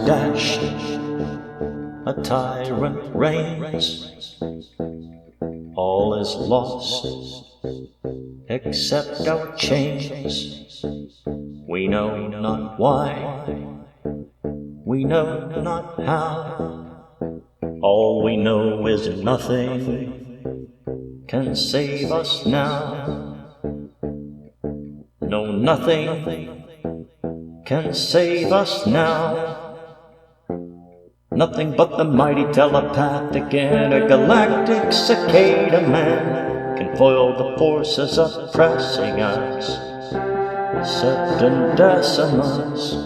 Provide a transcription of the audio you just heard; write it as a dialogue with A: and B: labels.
A: dashed, a tyrant reigns. All is lost, except our chains. We know not why, we know not how. All we know is nothing can save us now. No, nothing can save us now. Nothing but the mighty telepathic intergalactic cicada man can foil the forces oppressing us, septendecimus.